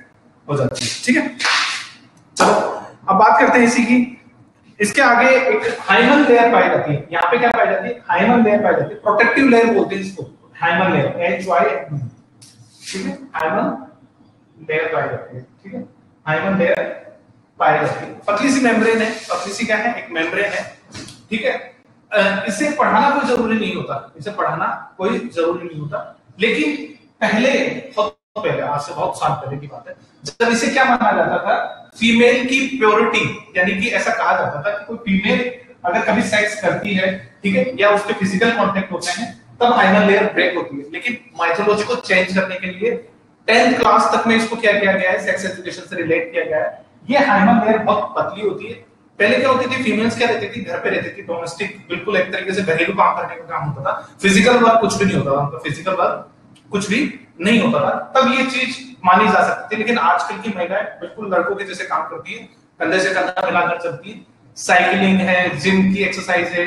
हो जाती है, ठीक है। चलो अब बात करते हैं इसी की। इसके आगे एक हाइमन लेयर पाई जाती है, यहाँ पे क्या पाई जाती है, हाइमन लेयर पाई जाती है, प्रोटेक्टिव लेयर बोलते हैं इसको, हाइमन लेयर, HY, ठीक है, हाइमन लेयर पाई जाती है, ठीक है, हाइमन लेयर पाई जाती है। पतली सी मेम्ब्रेन है, पतली सी क्या है, एक मेम्ब्रेन है, ठीक है। इसे पढ़ाना कोई जरूरी नहीं होता, इसे पढ़ाना कोई जरूरी नहीं होता, लेकिन पहले पहले, आज से बहुत साल पहले की बात है, जब इसे क्या माना जाता था, फीमेल की प्योरिटी, यानी कि ऐसा कहा जाता था कि कोई फीमेल अगर कभी सेक्स करती है, ठीक है, या उसके फिजिकल कांटेक्ट होते हैं, तब हाइमन लेयर ब्रेक होती है। लेकिन माइथोलॉजी को चेंज करने के लिए 10th क्लास तक में इसको क्या किया गया है, सेक्स एजुकेशन से रिलेट किया गया है। ये हाइमन लेयर बहुत पतली होती है। पहले क्या होती थी, फीमेल्स क्या रहती थी, घर पे रहती थी, डोमेस्टिक, बिल्कुल एक तरीके से घरेलू काम करने का काम होता था, फिजिकल वर्क कुछ भी नहीं होता था, उनका फिजिकल वर्क कुछ भी नहीं होता था, तब ये चीज मानी जा सकती थी। लेकिन आजकल की महिलाएं बिल्कुल लड़कों के जैसे काम करती है, कंधे से कंधा मिलाकर चलती है, साइकिलिंग है, जिम की एक्सरसाइज है,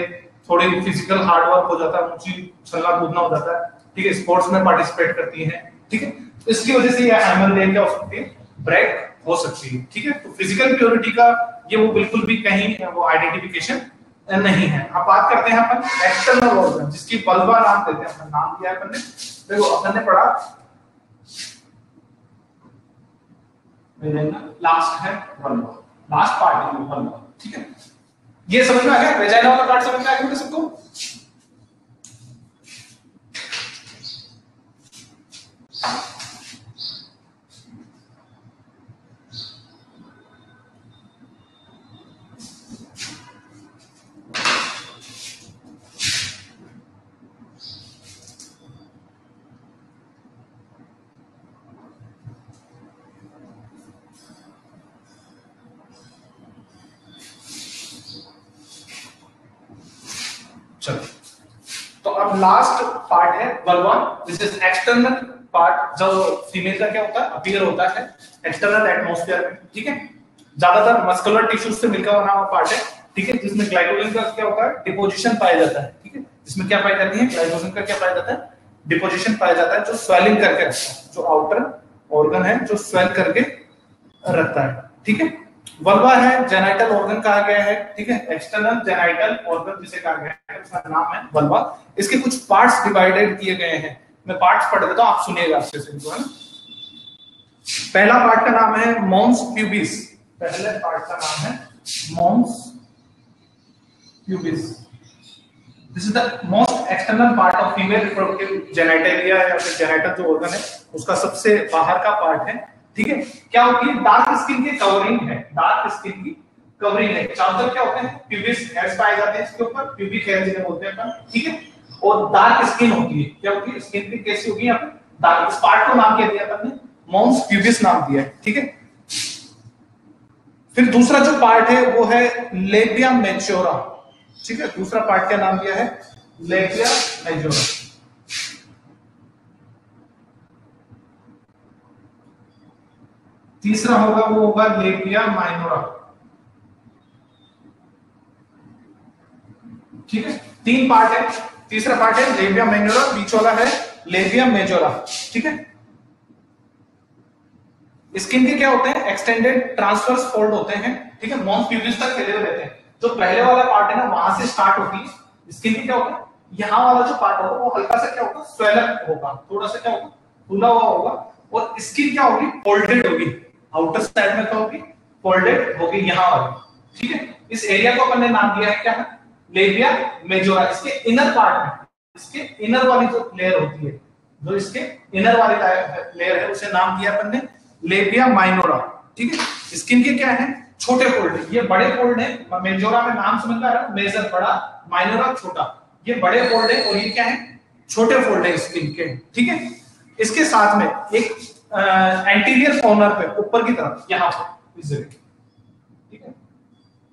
थोड़ी फिजिकल हार्ड वर्क हो जाता है, ऊंची छल्ला कूदना हो जाता है, ठीक है, स्पोर्ट्स में पार्टिसिपेट करती है, ठीक है। इसकी वजह से ये हाइमन लेयर क्या हो सकती है, ब्रेक हो सकती है, ठीक है। तो फिजिकल प्योरिटी का ये वो बिल्कुल भी कहीं वो आइडेंटिफिकेशन नहीं है। अब बात करते हैं अपन एक्सटर्नल ऑर्गन, जिसकी वल्वा नाम देते हैं, अपन नाम दिया है अपन ने, देखो अपन ने पढ़ा, लास्ट है वल्वा, लास्ट पार्ट है वल्वा, ठीक है। ये समझ में आ गया, वेजाइना वाला पार्ट समझ में आ गया सबको। तो अब लास्ट पार्ट है vulva, this is external part, जो फीमेल का क्या होता है, अपीयर होता है एक्सटर्नल एटमॉस्फेयर में, ठीक है। ज्यादातर मस्कुलर टिश्यूज से मिलकर बना हुआ पार्ट है, ठीक है, जिसमें ग्लाइकोजन का क्या होता है, डिपोजिशन पाया जाता है, ठीक है। इसमें क्या पाई जाती है, ग्लाइकोजन का क्या पाया जाता है, डिपोजिशन पाया जाता है, जो स्वेलिंग करके रखता है, जो आउटर ऑर्गन है जो स्वेल करके रखता है, ठीक है। वल्वा है, जेनाइटल ऑर्गन कहा गया है, ठीक है, एक्सटर्नल जेनाइटल ऑर्गन जिसे कहा गया है, उसका नाम है वल्वा। इसके कुछ पार्ट्स डिवाइडेड किए गए हैं, मैं पार्ट्स पढ़ देता हूं, आप सुनिएगा अच्छे से इनको, है ना। पहला पार्ट का नाम है मॉन्स प्यूबिस, पहले पार्ट का नाम है mons pubis. This is the most external part of female reproductive genitalia, या फिर जेनाइटल जो ऑर्गन है उसका सबसे बाहर का पार्ट है, ठीक है। क्या होती है, डार्क स्किन की कवरिंग है, डार्क स्किन की कवरिंग है, चारों तरफ क्या होते हैं, प्यूबिस हेयर्स पाए जाते हैं इसके ऊपर, प्यूबिक हेयर जिन्हें बोलते हैं अपन, ठीक है। और डार्क स्किन होती है, क्या होती है, स्किन की कैसी होगी यहाँ पे, डार्क। इस पार्ट को नाम क्या दिया अपन ने, मॉन्स प्यूबिस नाम दिया है, ठीक है। फिर दूसरा जो पार्ट है वो है लेबिया मेजोरा, ठीक है। दूसरा पार्ट क्या नाम दिया है? Labia majora. तीसरा होगा वो होगा लेबिया माइनोरा, ठीक है। तीन पार्ट है, तीसरा पार्ट है लेबिया माइनोरा, बीच वाला है लेबिया मेजोरा, ठीक है। स्किन के क्या होते हैं? एक्सटेंडेड ट्रांसवर्स फोल्ड होते हैं, ठीक है। मॉन्स प्यूबिस तक फैले हुए रहते हैं। जो पहले वाला पार्ट है ना, वहां से स्टार्ट होती है स्किन की, क्या होता है यहाँ वाला जो पार्ट होगा वो हल्का सा क्या होगा? स्वेलर होगा, थोड़ा सा क्या होगा? फूला हुआ होगा। और स्किन क्या होगी? फोल्डेड होगी। आउटर साइड में क्या होगी? फोल्डेड होगी यहाँ वाली, ठीक है। इस एरिया को अपन ने नाम दिया है क्या है? Labia majora. इसके इनर पार्ट में, इसके इनर वाली जो लेयर होती है, जो इसके इनर वाली लेयर है, उसे नाम दिया अपन ने लेबिया माइनोरा, ठीक है। स्किन के क्या है? छोटे फोल्ड है, ये बड़े फोल्ड है। मेजोरा में नाम समझ में आ रहा है, मेजर बड़ा, माइनोरा छोटा। ये बड़े फोल्ड है और ये क्या है? छोटे फोल्ड है स्किन के, ठीक है। इसके साथ में एक एंटीरियर कॉर्नर पे ऊपर की तरफ यहाँ पर इस जगह, ठीक है,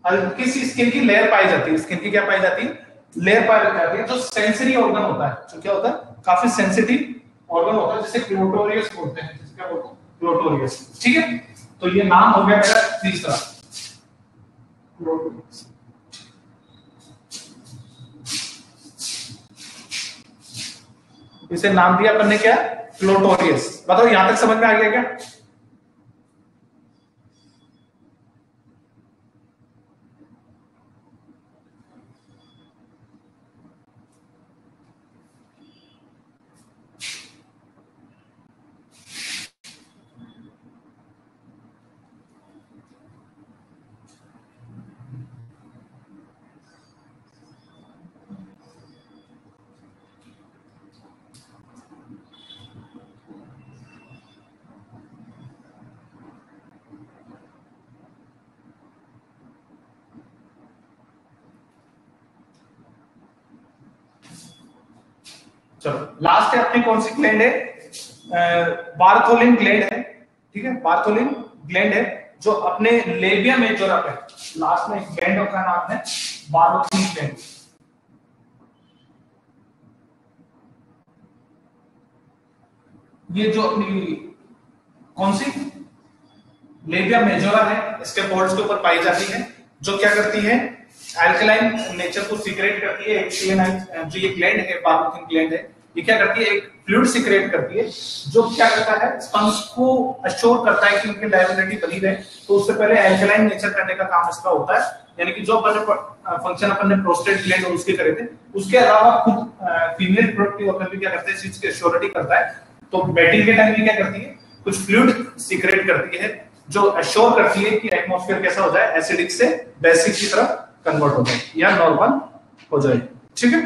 हल्की सी स्किन की लेयर पाई जाती है। स्किन की क्या पाई जाती है? लेयर पाई जाती है, जो सेंसरी ऑर्गन होता है, जो क्या होता है? काफी सेंसिटिव ऑर्गन होता है, जिसे क्लोटोरियस बोलते हैं। जिसे क्या बोलते हैं? क्लोटोरियस, ठीक है। तो ये नाम हो गया मेरा तीसरा, क्लोटोरियस। इसे नाम दिया अपन ने क्या? क्लोटोरियस। बताओ यहां तक समझ में आ गया क्या? चलो लास्ट है अपनी कौन सी ग्लैंड है? बारथोलिन ग्लैंड है, ठीक है। बारथोलिन ग्लैंड है जो अपने लेबिया मेजोरा पे, लास्ट में ग्लैंड का नाम है बारथोलिन ग्लैंड। ये जो अपनी कौन सी लेबिया मेजोरा है, इसके पोर्ट्स के ऊपर पाई जाती है, जो क्या करती है? अल्कलाइन नेचर को सीक्रेट करती है। जो ये ग्लैंड है, बारथोलिन ग्लैंड है, ये क्या करती है? एक फ्लूइड सीक्रेट करती है, जो क्या करता है? स्पंज को अश्योर करता है कि उनकी लायबिलिटी बनी रहे। तो उससे पहले अल्कलाइन नेचर करने का काम इसका होता है। यानी कि जो अपन ने फंक्शन अपन ने प्रोस्टेट ग्लैंड और उसके करे थे, उसके अलावा खुद फीमेल रिप्रोडक्टिव ऑर्गन भी क्या करते हैं? इस चीज की अश्योरिटी करता है। तो बैटिंग के टाइम भी क्या करती है? कुछ फ्लूइड सीक्रेट करती है, जो अश्योर करती है कि एटमॉस्फेयर कैसा हो जाए? एसिडिक से बेसिक की तरफ कन्वर्ट हो जाए या नॉर्मल हो जाए, ठीक है।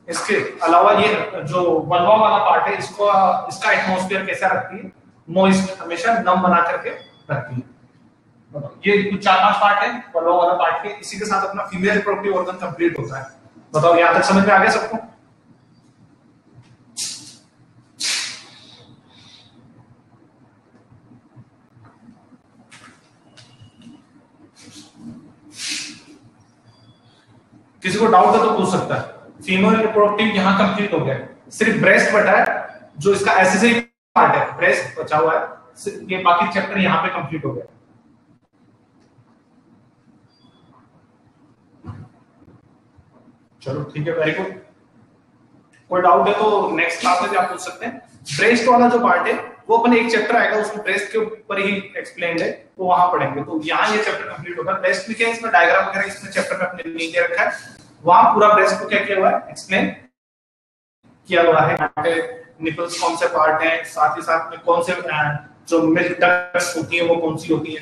इसके अलावा ये जो वल्वा वाला पार्ट है, इसको इसका एटमॉस्फेयर कैसा रखती है? मॉइस्ट, हमेशा नम बना करके रखती है। ये कुछ 4-5 पार्ट है वल्वा वाला पार्ट के। इसी के साथ अपना फीमेल रिप्रोडक्टिव ऑर्गन कंप्लीट होता है। बताओ यहां तक समझ में आ गया सबको? किसी को डाउट है तो पूछ सकता है। फीमेल रिप्रोडक्टिव यहां कंप्लीट हो गया, सिर्फ ब्रेस्ट बचा है, जो इसका एसेसरी पार्ट है, ब्रेस्ट बचा हुआ है। ये बाकी चैप्टर यहां पे कंप्लीट हो गया। चलो ठीक है, वेरी गुड। कोई डाउट है तो नेक्स्ट क्लास में भी आप पूछ सकते हैं। ब्रेस्ट वाला जो पार्ट है वो अपन एक चैप्टर आएगा, उसमें ब्रेस्ट के ऊपर ही एक्सप्लेन है, तो वहां पढ़ेंगे। तो यहाँ ये चैप्टर कंप्लीट होगा। ब्रेस्ट में क्या है? इसमें डायग्राम वगैरह इसमें चैप्टर में अपने नहीं दे रखा है, वहां पूरा ब्रेस्ट को क्या किया हुआ है? एक्सप्लेन किया हुआ है। निपल्स कौन से पार्ट हैं, साथ ही साथ में कौन से जो मिल्क डक्ट्स होती है वो कौन सी होती है,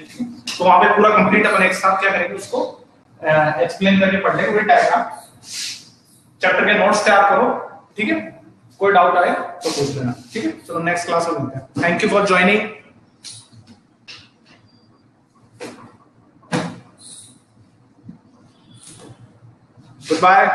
तो वहां पे पूरा कंप्लीट अपन एक साथ क्या करेंगे? उसको एक्सप्लेन करके पढ़ लेंगे। विद डायग्राम चैप्टर के नोट्स तैयार करो, ठीक है। कोई डाउट आए तो पूछ लेना, ठीक है। चलो नेक्स्ट क्लास में मिलते हैं। Thank you for joining. Good bye.